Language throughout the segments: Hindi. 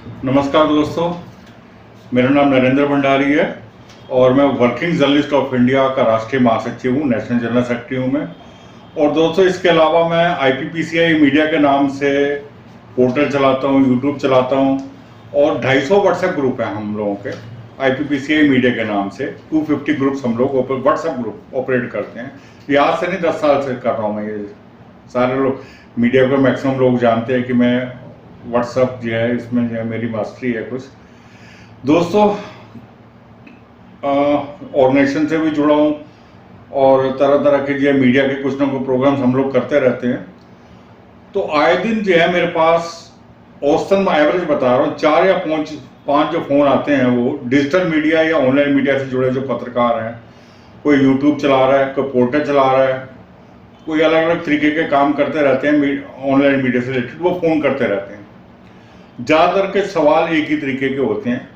नमस्कार दोस्तों, मेरा नाम नरेंद्र भंडारी है और मैं वर्किंग जर्नलिस्ट ऑफ इंडिया का राष्ट्रीय महासचिव हूँ, नेशनल जनरल सेक्रेटरी हूँ मैं। और दोस्तों, इसके अलावा मैं IPPCI मीडिया के नाम से पोर्टल चलाता हूँ, यूट्यूब चलाता हूँ और 250 व्हाट्सएप ग्रुप है हम लोगों के IPPCI मीडिया के नाम से। 250 ग्रुप्स हम लोग व्हाट्सएप ग्रुप ऑपरेट करते हैं। ये आज से नहीं, 10 साल से कर रहा हूँ मैं। ये सारे लोग मीडिया को मैक्सिमम लोग जानते हैं कि मैं व्हाट्सएप जो है इसमें जो है मेरी मास्टरी है कुछ। दोस्तों, ऑर्गेनाइजेशन से भी जुड़ा हूँ और तरह तरह के जो है मीडिया के कुछ ना कुछ प्रोग्राम्स हम लोग करते रहते हैं। तो आए दिन जो है मेरे पास औसतन एवरेज बता रहा हूँ 4 या 5 जो फ़ोन आते हैं वो डिजिटल मीडिया या ऑनलाइन मीडिया से जुड़े जो पत्रकार हैं। कोई यूट्यूब चला रहा है, कोई पोर्टल चला रहा है, कोई अलग अलग तरीके के काम करते रहते हैं ऑनलाइन मीडिया से रिलेटेड, वो फ़ोन करते रहते हैं। ज़्यादातर के सवाल एक ही तरीके के होते हैं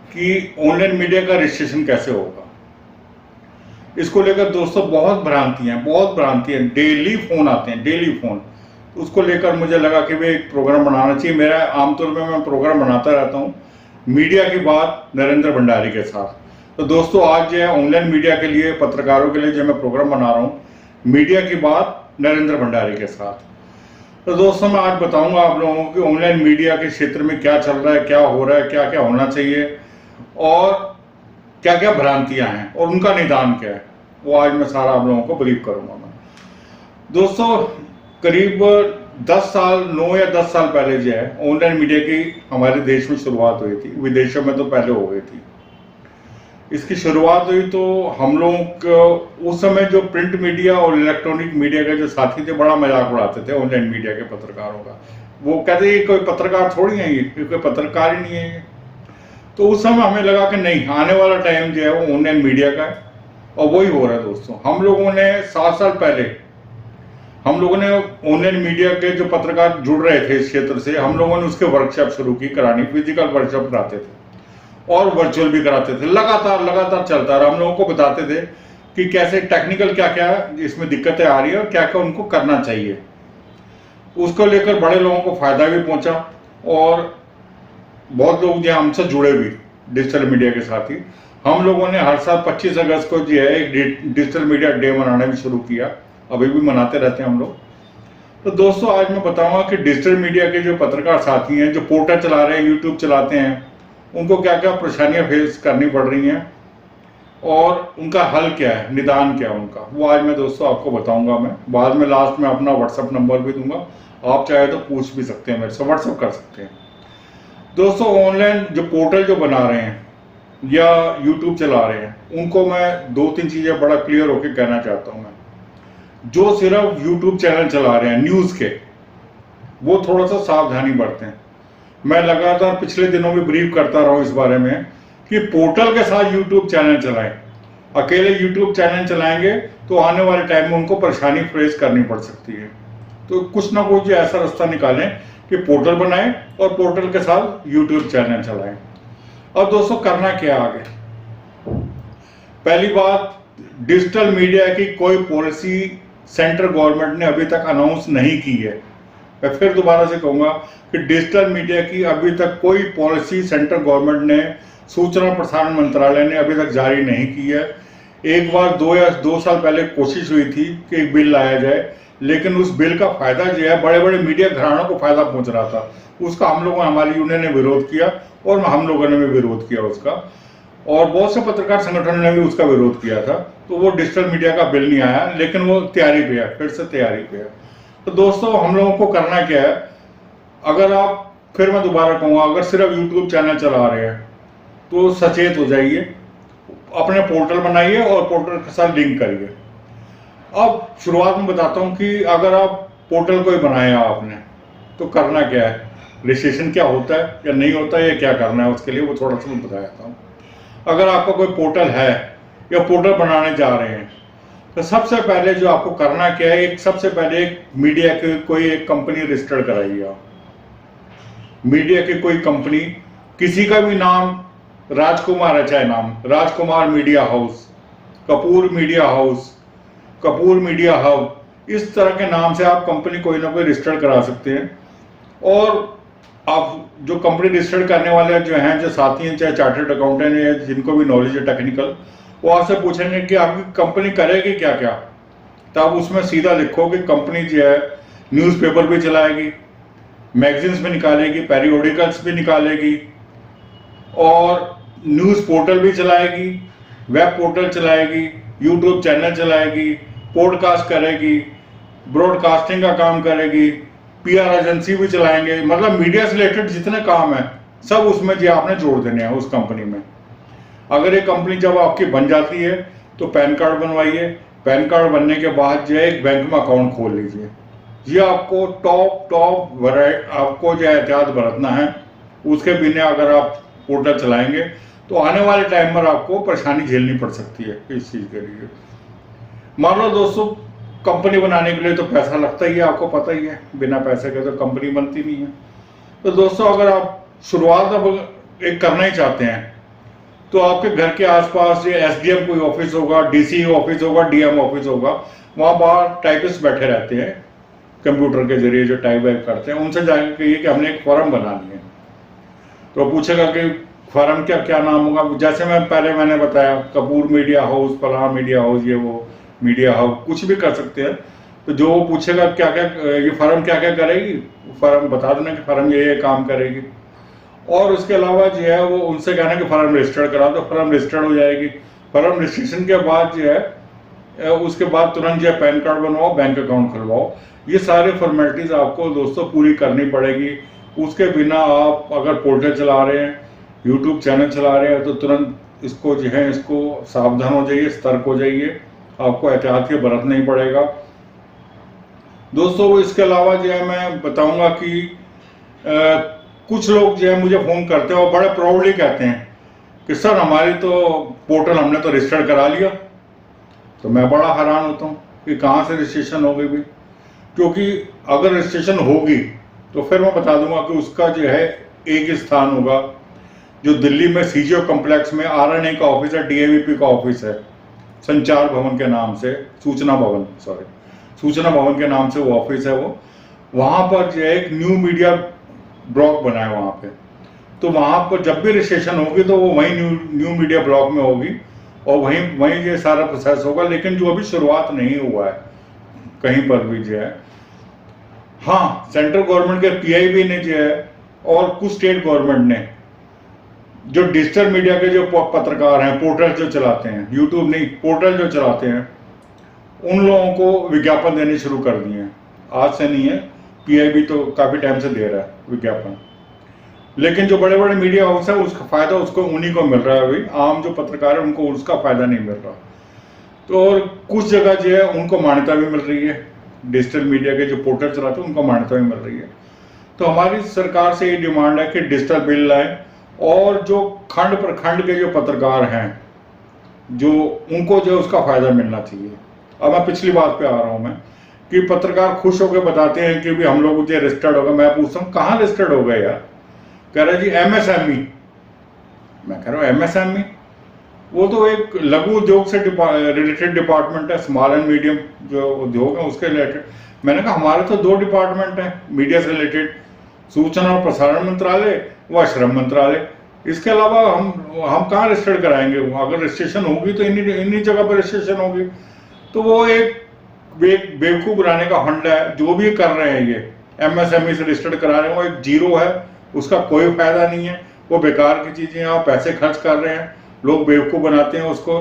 कि ऑनलाइन मीडिया का रजिस्ट्रेशन कैसे होगा। इसको लेकर दोस्तों बहुत भ्रांतियां, डेली फ़ोन आते हैं, डेली फ़ोन। उसको लेकर मुझे लगा कि भाई एक प्रोग्राम बनाना चाहिए। मेरा आमतौर पे मैं प्रोग्राम बनाता रहता हूँ मीडिया की बात नरेंद्र भंडारी के साथ। तो दोस्तों, आज जो है ऑनलाइन मीडिया के लिए, पत्रकारों के लिए जो मैं प्रोग्राम बना रहा हूँ मीडिया की बात नरेंद्र भंडारी के साथ। तो दोस्तों, मैं आज बताऊंगा आप लोगों को ऑनलाइन मीडिया के क्षेत्र में क्या चल रहा है, क्या हो रहा है, क्या क्या होना चाहिए और क्या क्या भ्रांतियां हैं और उनका निदान क्या है, वो आज मैं सारा आप लोगों को ब्रीफ करूंगा मैं। दोस्तों, करीब 9 या 10 साल पहले जो है ऑनलाइन मीडिया की हमारे देश में शुरुआत हुई थी। विदेशों में तो पहले हो गई थी। इसकी शुरुआत हुई तो हम लोग उस समय जो प्रिंट मीडिया और इलेक्ट्रॉनिक मीडिया के जो साथी थे बड़ा मजाक उड़ाते थे ऑनलाइन मीडिया के पत्रकारों का। वो कहते ये कोई पत्रकार थोड़ी है, ये कोई पत्रकार ही नहीं है ये। तो उस समय हमें लगा कि नहीं, आने वाला टाइम जो है वो ऑनलाइन मीडिया का है और वही हो रहा है। दोस्तों, हम लोगों ने 7 साल पहले हम लोगों ने ऑनलाइन मीडिया के जो पत्रकार जुड़ रहे थे इस क्षेत्र से, हम लोगों ने उसके वर्कशॉप शुरू की करानी। फिजिकल वर्कशॉप कराते थे और वर्चुअल भी कराते थे। लगातार चलता रहा। हम लोगों को बताते थे कि कैसे टेक्निकल क्या क्या इसमें दिक्कतें आ रही है और क्या क्या उनको करना चाहिए। उसको लेकर बड़े लोगों को फायदा भी पहुंचा और बहुत लोग जो हमसे जुड़े भी डिजिटल मीडिया के साथ ही। हम लोगों ने हर साल 25 अगस्त को जो है एक डिजिटल मीडिया डे मनाना भी शुरू किया। अभी भी मनाते रहते हैं हम लोग। तो दोस्तों, आज मैं बताऊंगा कि डिजिटल मीडिया के जो पत्रकार साथी हैं, जो पोर्टल चला रहे हैं, यूट्यूब चलाते हैं, उनको क्या क्या परेशानियां फेस करनी पड़ रही हैं और उनका हल क्या है, निदान क्या है उनका, वो आज मैं दोस्तों आपको बताऊंगा। मैं बाद में लास्ट में अपना व्हाट्सएप नंबर भी दूंगा। आप चाहे तो पूछ भी सकते हैं मेरे से, व्हाट्सएप कर सकते हैं। दोस्तों, ऑनलाइन जो पोर्टल जो बना रहे हैं या यूट्यूब चला रहे हैं, उनको मैं 2-3 चीज़ें बड़ा क्लियर होकर कहना चाहता हूँ। मैं जो सिर्फ यूट्यूब चैनल चला रहे हैं न्यूज़ के, वो थोड़ा सा सावधानी बरतें। मैं लगातार पिछले दिनों में ब्रीफ करता रहा हूं इस बारे में कि पोर्टल के साथ यूट्यूब चैनल चलाएं। अकेले यूट्यूब चैनल चलाएंगे तो आने वाले टाइम में उनको परेशानी फेस करनी पड़ सकती है। तो कुछ ना कुछ ऐसा रास्ता निकालें कि पोर्टल बनाएं और पोर्टल के साथ यूट्यूब चैनल चलाएं। अब दोस्तों, करना क्या आगे? पहली बात, डिजिटल मीडिया की कोई पॉलिसी सेंट्रल गवर्नमेंट ने अभी तक अनाउंस नहीं की है। मैं फिर दोबारा से कहूंगा कि डिजिटल मीडिया की अभी तक कोई पॉलिसी सेंट्रल गवर्नमेंट ने, सूचना प्रसारण मंत्रालय ने अभी तक जारी नहीं की है। एक बार 2 साल पहले कोशिश हुई थी कि एक बिल लाया जाए, लेकिन उस बिल का फायदा जो है बड़े बड़े मीडिया घरानों को फायदा पहुंच रहा था। उसका हम लोगों, हमारी यूनियन ने विरोध किया और हम लोगों ने भी विरोध किया उसका, और बहुत से पत्रकार संगठनों ने भी उसका विरोध किया था। तो वो डिजिटल मीडिया का बिल नहीं आया, लेकिन वो तैयारी पे है, फिर से तैयारी पे है। तो दोस्तों, हम लोगों को करना क्या है? अगर आप, फिर मैं दोबारा कहूँगा, अगर सिर्फ यूट्यूब चैनल चला रहे हैं तो सचेत हो जाइए, अपने पोर्टल बनाइए और पोर्टल के साथ लिंक करिए। अब शुरुआत में बताता हूँ कि अगर आप पोर्टल कोई बनाया आपने तो करना क्या है, रजिस्ट्रेशन क्या होता है या नहीं होता है, या क्या करना है उसके लिए, वो थोड़ा सा मैं बता देता हूँ। अगर आपका कोई पोर्टल है या पोर्टल बनाने जा रहे हैं तो सबसे पहले जो आपको करना क्या है, सबसे पहले एक मीडिया की कोई एक कंपनी रजिस्टर कराइए आप। मीडिया की कोई कंपनी, किसी का भी नाम, राजकुमार है चाहे नाम, Rajkumar media house, Kapoor media house, Kapoor media hub, इस तरह के नाम से आप कंपनी कोई ना कोई रजिस्टर करा सकते हैं। और आप जो कंपनी रजिस्टर्ड करने वाले जो हैं, जो साथी हैं, चाहे चार्टर्ड अकाउंटेंट है, जिनको भी नॉलेज है टेक्निकल, वो आपसे पूछेंगे कि आपकी कंपनी करेगी क्या क्या। तो आप उसमें सीधा लिखो कि कंपनी जो है न्यूज़पेपर भी चलाएगी, मैगजीन्स भी निकालेगी, पेरियोडिकल्स भी निकालेगी, और न्यूज़ पोर्टल भी चलाएगी, वेब पोर्टल चलाएगी, यूट्यूब चैनल चलाएगी, पॉडकास्ट करेगी, ब्रॉडकास्टिंग का काम करेगी, पीआर एजेंसी भी चलाएंगे। मतलब मीडिया से रिलेटेड जितने काम है सब उसमें जो आपने जोड़ देने हैं उस कंपनी में। अगर ये कंपनी जब आपकी बन जाती है तो पैन कार्ड बनवाइए, पैन कार्ड बनने के बाद जो है एक बैंक में अकाउंट खोल लीजिए। ये आपको टॉप आपको जो एहतियात बरतना है, उसके बिना अगर आप पोर्टल चलाएंगे तो आने वाले टाइम पर आपको परेशानी झेलनी पड़ सकती है इस चीज़ के लिए। मान लो दोस्तों, कंपनी बनाने के लिए तो पैसा लगता ही है, आपको पता ही है, बिना पैसे के तो कंपनी बनती नहीं है। तो दोस्तों, अगर आप शुरुआत अब एक करना ही चाहते हैं तो आपके घर के आसपास ये एसडीएम कोई ऑफिस होगा, डीसी ऑफिस होगा, डीएम ऑफिस होगा, वहाँ बाहर टाइपिस्ट बैठे रहते हैं कंप्यूटर के जरिए जो टाइप वाइप करते हैं, उनसे जाके कहिए कि हमने एक फॉर्म बनानी है। तो पूछेगा कि फॉर्म क्या नाम होगा। जैसे मैंने बताया, कपूर मीडिया हाउस, फलां मीडिया हाउस, ये वो मीडिया हाउस, कुछ भी कर सकते हैं। तो जो वो पूछेगा क्या क्या ये फर्म क्या क्या करेगी, फर्म बता देना कि फर्म ये काम करेगी। और उसके अलावा जो है वो उनसे कहना कि फर्म रजिस्टर्ड कराओ, तो फर्म रजिस्टर्ड हो जाएगी। फर्म रजिस्ट्रेशन के बाद जो है उसके बाद तुरंत जो है पैन कार्ड बनवाओ, बैंक अकाउंट खुलवाओ। ये सारे फॉर्मेलिटीज आपको दोस्तों पूरी करनी पड़ेगी। उसके बिना आप अगर पोर्टल चला रहे हैं, यूट्यूब चैनल चला रहे हैं, तो तुरंत इसको जो है इसको सावधान हो जाइए, सतर्क हो जाइए, आपको एहतियात के बरतना ही पड़ेगा दोस्तों। इसके अलावा जो है मैं बताऊंगा कि कुछ लोग जो है मुझे फ़ोन करते हैं और बड़े प्राउडली कहते हैं कि सर हमारी तो पोर्टल हमने तो रजिस्टर करा लिया। तो मैं बड़ा हैरान होता हूँ कि कहाँ से रजिस्ट्रेशन हो गई भाई, क्योंकि अगर रजिस्ट्रेशन होगी तो फिर मैं बता दूंगा कि उसका जो है एक स्थान होगा जो दिल्ली में सीजीओ कॉम्प्लेक्स में आरएनए का ऑफिस है, डीएवीपी का ऑफिस है, संचार भवन के नाम से, सूचना भवन के नाम से वो ऑफिस है। वो वहाँ पर जो है एक न्यू मीडिया ब्लॉक बना है वहाँ पे। तो वहाँ पर जब भी रजिस्ट्रेशन होगी तो वो वहीं न्यू मीडिया ब्लॉक में होगी और वहीं ये सारा प्रोसेस होगा। लेकिन जो अभी शुरुआत नहीं हुआ है कहीं पर भी जो है, हाँ, सेंट्रल गवर्नमेंट के पीआईबी ने जो है और कुछ स्टेट गवर्नमेंट ने जो डिजिटल मीडिया के जो पत्रकार हैं, पोर्टल जो चलाते हैं, यूट्यूब नहीं, पोर्टल जो चलाते हैं, उन लोगों को विज्ञापन देने शुरू कर दिए हैं। आज से नहीं है, पीआईबी तो काफी टाइम से दे रहा है विज्ञापन। लेकिन जो बड़े बड़े मीडिया हाउस है उसका फायदा उसको उन्हीं को मिल रहा है। अभी आम जो पत्रकार है उनको उसका फायदा नहीं मिल रहा। तो और कुछ जगह जो है उनको मान्यता भी मिल रही है, डिजिटल मीडिया के जो पोर्टल चलाते हैं उनको मान्यता भी मिल रही है। तो हमारी सरकार से ये डिमांड है कि डिजिटल बिल लाए और जो खंड प्रखंड के जो पत्रकार हैं जो उनको जो उसका फायदा मिलना चाहिए। अब मैं पिछली बात पे आ रहा हूं मैं कि पत्रकार खुश होकर बताते हैं कि भी हम लोग जो रजिस्टर्ड हो गए। मैं पूछता हूँ कहाँ रजिस्टर्ड हो गए यार? कह रहे जी एमएसएमई। मैं कह रहा हूँ एमएसएमई वो तो एक लघु उद्योग से रिलेटेड डिपार्टमेंट है, स्मॉल एंड मीडियम जो उद्योग है उसके रिलेटेड। मैंने कहा हमारे तो दो डिपार्टमेंट हैं मीडिया से रिलेटेड, सूचना और प्रसारण मंत्रालय व श्रम मंत्रालय। इसके अलावा हम कहाँ रजिस्टर्ड कराएंगे? अगर रजिस्ट्रेशन होगी तो इन्हीं जगह पर रजिस्ट्रेशन होगी। तो वो एक बेवकूफ बनाने का फंड है। जो भी कर रहे हैं ये एमएसएमई से रजिस्टर्ड करा रहे हैं वो एक जीरो है, उसका कोई फायदा नहीं है, वो बेकार की चीजें, आप पैसे खर्च कर रहे हैं, लोग बेवकूफ बनाते हैं उसको,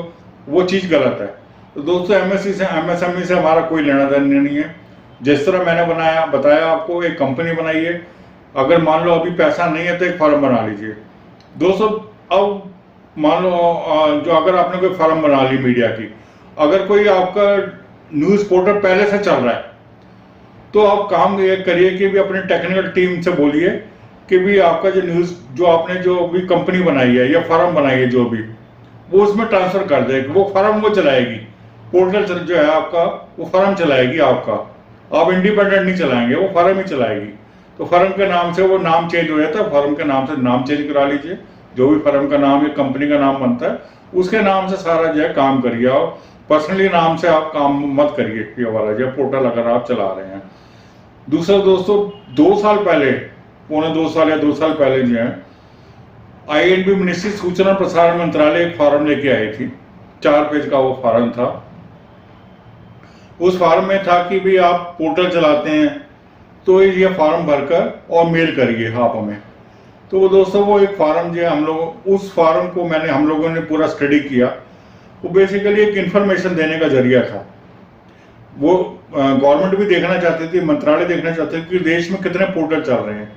वो चीज गलत है। तो दोस्तों एमएसएमई से हमारा कोई लेना देना नहीं है। जिस तरह मैंने बताया आपको, एक कंपनी बनाइए, अगर मान लो अभी पैसा नहीं है तो एक फर्म बना लीजिए दोस्तों। अब मान लो जो अगर आपने कोई फर्म बना ली मीडिया की, अगर कोई आपका न्यूज पोर्टल पहले से चल रहा है तो आप काम ये करिए कि भी अपने टेक्निकल टीम से बोलिए कि भी आपका जो न्यूज जो आपने जो भी कंपनी बनाई है या फर्म बनाई है जो भी, वो उसमें ट्रांसफर कर दे, वो फर्म वो चलाएगी, पोर्टल जो है आपका वो फर्म चलाएगी आपका, आप इंडिपेंडेंट नहीं चलाएंगे, वो फर्म ही चलाएगी। तो फर्म के नाम से वो नाम चेंज हो जाता है, फर्म के नाम से नाम चेंज करा लीजिए। जो भी फर्म का नाम या कंपनी का नाम बनता है उसके नाम से सारा जो है काम करिए। आप पर्सनली नाम से आप काम मत करिए ये वाला जो पोर्टल अगर आप चला रहे हैं। दूसरा दोस्तों, 2 साल पहले पौने 2 साल या 2 साल पहले जो है INB मिनिस्ट्री सूचना प्रसारण मंत्रालय एक फॉर्म लेके आई थी, 4 पेज का वो फॉर्म था। उस फॉर्म में था कि भाई आप पोर्टल चलाते हैं तो ये फॉर्म भरकर और मेल करिए आप हमें। तो दोस्तों वो एक फॉर्म जो है हम लोग, उस फॉर्म को हम लोगों ने पूरा स्टडी किया। वो बेसिकली एक इंफॉर्मेशन देने का जरिया था। वो गवर्नमेंट भी देखना चाहती थी, मंत्रालय देखना चाहते थे कि देश में कितने पोर्टल चल रहे हैं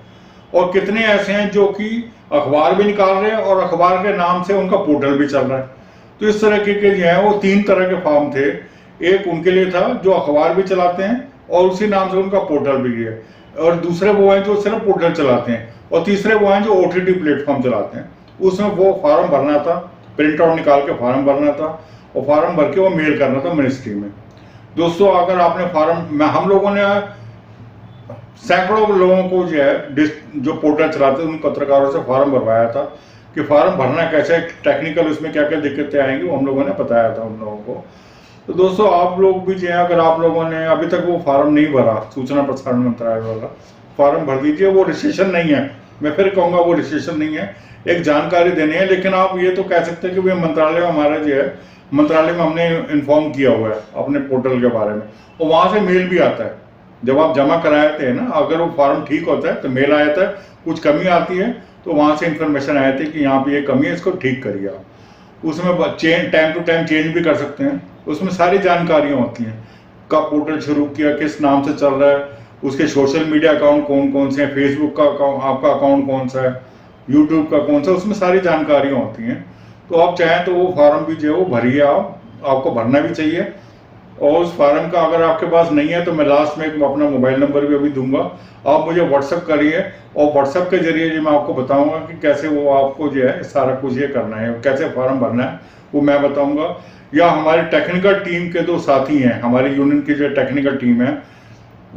और कितने ऐसे हैं जो कि अखबार भी निकाल रहे हैं और अखबार के नाम से उनका पोर्टल भी चल रहा है। तो इस तरह के जो है वो 3 तरह के फॉर्म थे। एक उनके लिए था जो अखबार भी चलाते हैं और उसी नाम से उनका पोर्टल भी है, और दूसरे वो हैं जो सिर्फ पोर्टल चलाते हैं, और तीसरे वो हैं जो OTT प्लेटफॉर्म चलाते हैं। उसमें वो फॉर्म भरना था, प्रिंट आउट निकाल के फॉर्म भरना था और फॉर्म भर के वो मेल करना था मिनिस्ट्री में। दोस्तों अगर आपने फॉर्म, हम लोगों ने सैकड़ों लोगों को जो है जो पोर्टल चलाते हैं उन पत्रकारों से फॉर्म भरवाया था कि फॉर्म भरना कैसे, टेक्निकल उसमें क्या क्या दिक्कतें आएंगी वो हम लोगों ने बताया था उन लोगों को। तो दोस्तों आप लोग भी जो है, अगर आप लोगों ने अभी तक वो फॉर्म नहीं भरा, सूचना प्रसारण मंत्रालय वाला फॉर्म भर दीजिए। वो रजिस्ट्रेशन नहीं है, मैं फिर कहूँगा वो रजिस्ट्रेशन नहीं है, एक जानकारी देनी है। लेकिन आप ये तो कह सकते हैं कि भाई मंत्रालय में हमारा जो है, मंत्रालय में हमने इन्फॉर्म किया हुआ है अपने पोर्टल के बारे में, और वहाँ से मेल भी आता है। जब आप जमा कराते हैं ना, अगर वो फॉर्म ठीक होता है तो मेल आ जाता है, कुछ कमी आती है तो वहाँ से इंफॉर्मेशन आ जाती है कि यहाँ पे ये कमी है, इसको ठीक करिए आप। उसमें टाइम टू टाइम चेंज भी कर सकते हैं। उसमें सारी जानकारियाँ होती हैं, कब पोर्टल शुरू किया, किस नाम से चल रहा है, उसके सोशल मीडिया अकाउंट कौन कौन से हैं, फेसबुक का अकाउंट, आपका अकाउंट कौन सा है, यूट्यूब का कौन सा, उसमें सारी जानकारियाँ होती हैं। तो आप चाहें तो वो फॉर्म भी जो है वो भरिए, आपको भरना भी चाहिए। और उस फॉर्म का अगर आपके पास नहीं है तो मैं लास्ट में अपना मोबाइल नंबर भी अभी दूंगा, आप मुझे व्हाट्सअप करिए और व्हाट्सअप के जरिए जो मैं आपको बताऊंगा कि कैसे वो आपको जो है सारा कुछ ये करना है, कैसे फॉर्म भरना है वो मैं बताऊंगा। या हमारी टेक्निकल टीम के 2 साथी हैं, हमारी यूनियन की जो टेक्निकल टीम है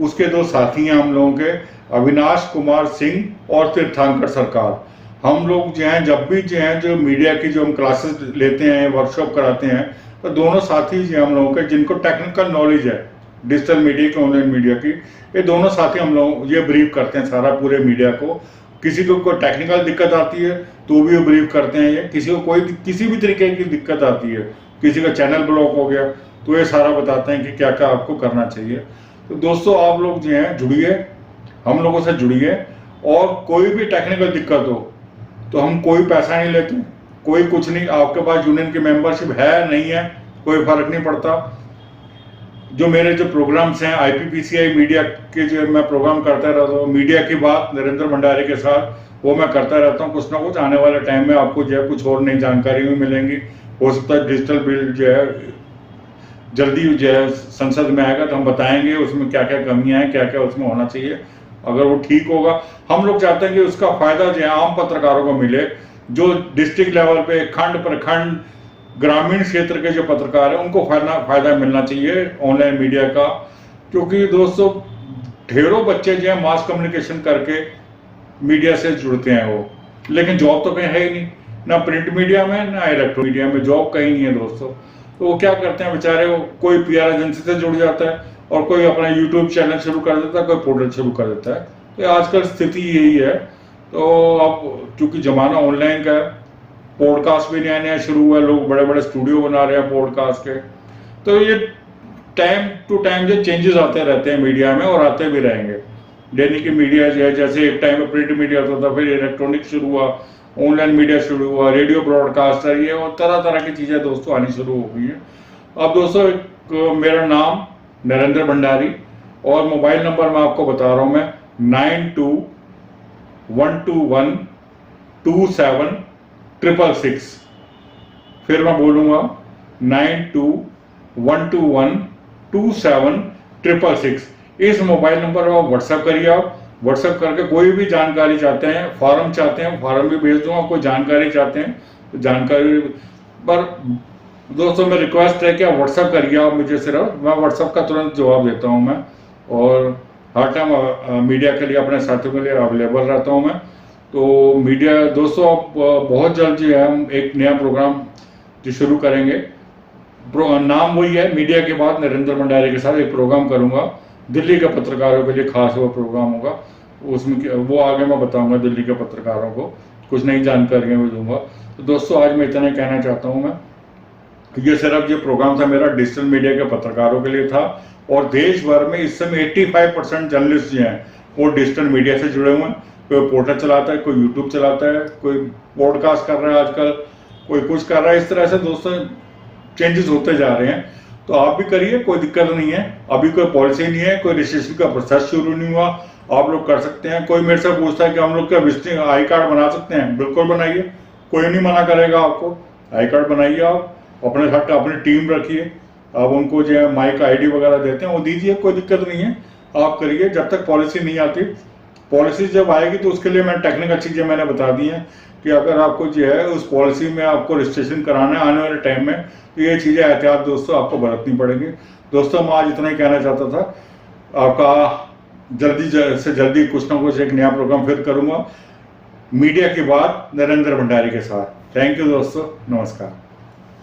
उसके 2 साथी हैं हम लोगों के, अविनाश कुमार सिंह और तीर्थंकर सरकार। हम लोग जो हैं जब भी जो हैं जो मीडिया की जो हम क्लासेस लेते हैं, वर्कशॉप कराते हैं, तो दोनों साथी जो हम लोगों के जिनको टेक्निकल नॉलेज है डिजिटल मीडिया की, ऑनलाइन मीडिया की, ये दोनों साथी हम लोग ये ब्रीफ करते हैं सारा पूरे मीडिया को। किसी को कोई टेक्निकल दिक्कत आती है तो भी वो ब्रीफ करते हैं। ये किसी को कोई किसी भी तरीके की दिक्कत आती है, किसी का चैनल ब्लॉक हो गया तो ये सारा बताते हैं कि क्या क्या आपको करना चाहिए। तो दोस्तों आप लोग जो हैं जुड़िए, हम लोगों से जुड़िए, और कोई भी टेक्निकल दिक्कत हो तो हम कोई पैसा नहीं लेते, कोई कुछ नहीं। आपके पास यूनियन की मेंबरशिप है नहीं है कोई फर्क नहीं पड़ता। जो मेरे जो प्रोग्राम्स हैं IPPCI मीडिया के जो मैं प्रोग्राम करता रहता हूँ, मीडिया की बात नरेंद्र भंडारी के साथ, वो मैं करता रहता हूँ। कुछ ना कुछ आने वाले टाइम में आपको जो है कुछ और नई जानकारी भी मिलेंगी। हो सकता है डिजिटल बिल जो है जल्दी जो है संसद में आएगा तो हम बताएंगे उसमें क्या क्या कमियां हैं, क्या क्या उसमें होना चाहिए। अगर वो ठीक होगा, हम लोग चाहते हैं कि उसका फायदा जो है आम पत्रकारों को मिले, जो डिस्ट्रिक्ट लेवल पे, खंड प्रखंड, ग्रामीण क्षेत्र के जो पत्रकार हैं उनको फायदा मिलना चाहिए ऑनलाइन मीडिया का। क्योंकि दोस्तों ढेरों बच्चे जो है मास कम्युनिकेशन करके मीडिया से जुड़ते हैं वो, लेकिन जॉब तो कहीं है ही नहीं, ना प्रिंट मीडिया में ना इलेक्ट्रॉनिक मीडिया में, जॉब कहीं नहीं है दोस्तों। तो वो क्या करते हैं बेचारे, वो कोई PR एजेंसी से जुड़ जाता है और कोई अपना यूट्यूब चैनल शुरू कर देता है, कोई पोर्टल शुरू कर देता है। तो आजकल स्थिति यही है। तो अब चूंकि जमाना ऑनलाइन का है, पॉडकास्ट भी नया नया शुरू हुआ है, लोग बड़े बड़े स्टूडियो बना रहे हैं पॉडकास्ट के। तो ये टाइम टू टाइम जो चेंजेस आते रहते हैं मीडिया में और आते भी रहेंगे। दैनिक मीडिया जो है, जैसे एक टाइम में प्रिंट मीडिया होता था, फिर इलेक्ट्रॉनिक शुरू हुआ, ऑनलाइन मीडिया शुरू हुआ, रेडियो ब्रॉडकास्टर, ये और तरह तरह की चीज़ें दोस्तों आनी शुरू हो गई हैं। अब दोस्तों मेरा नाम नरेंद्र भंडारी और मोबाइल नंबर मैं आपको बता रहा हूँ, मैं 9212127666। फिर मैं बोलूँगा 9212127666। इस मोबाइल नंबर पर आप व्हाट्सएप करिए। आप व्हाट्सएप करके कोई भी जानकारी चाहते हैं, फॉर्म चाहते हैं, फॉर्म भी भेज दूंगा। कोई जानकारी चाहते हैं तो जानकारी पर दोस्तों मैं रिक्वेस्ट है कि आप व्हाट्सएप करिए। आप मुझे सिर्फ, मैं व्हाट्सएप का तुरंत जवाब देता हूं मैं, और हर टाइम मीडिया के लिए अपने साथियों के लिए अवेलेबल रहता हूं मैं। तो मीडिया दोस्तों आप बहुत जल्द जो है हम एक नया प्रोग्राम जो शुरू करेंगे, नाम वही है मीडिया के बाद नरेंद्र भंडारी के साथ एक प्रोग्राम करूंगा, दिल्ली के पत्रकारों के लिए खास वो प्रोग्राम होगा। उसमें वो आगे मैं बताऊंगा दिल्ली के पत्रकारों को, कुछ नई जानकारियां भी दूंगा। तो दोस्तों आज मैं इतना ही कहना चाहता हूं। मैं ये सिर्फ ये प्रोग्राम था मेरा डिजिटल मीडिया के पत्रकारों के लिए था, और देश भर में इस समय 85% जर्नलिस्ट जो हैं वो डिजिटल मीडिया से जुड़े हुए हैं। कोई पोर्टल चलाता है, कोई यूट्यूब चलाता है, कोई पॉडकास्ट कर रहा है आजकल, कोई कुछ कर रहा है। इस तरह से दोस्तों चेंजेस होते जा रहे हैं, तो आप भी करिए, कोई दिक्कत नहीं है। अभी कोई पॉलिसी नहीं है, कोई रजिस्ट्रेशन का प्रोसेस शुरू नहीं हुआ, आप लोग कर सकते हैं। कोई मेरे से पूछता है कि हम लोग क्या विजिटिंग आई कार्ड बना सकते हैं, बिल्कुल बनाइए, कोई नहीं मना करेगा आपको। आई कार्ड बनाइए, आप अपने साथ अपनी टीम रखिए, आप उनको जो है माइक आईडी वगैरह देते हैं वो दीजिए, कोई दिक्कत नहीं है, आप करिए जब तक पॉलिसी नहीं आती। पॉलिसी जब आएगी तो उसके लिए मैं टेक्निकल चीज़ें मैंने बता दी हैं कि अगर आपको जो है उस पॉलिसी में आपको रजिस्ट्रेशन कराना है आने वाले टाइम में, तो ये चीज़ें एहतियात दोस्तों आपको बरतनी पड़ेगी। दोस्तों मैं आज इतना ही कहना चाहता था। आपका जल्दी से जल्दी कुछ ना कुछ एक नया प्रोग्राम फिर करूँगा मीडिया की बात नरेंद्र भंडारी के साथ। थैंक यू दोस्तों, नमस्कार।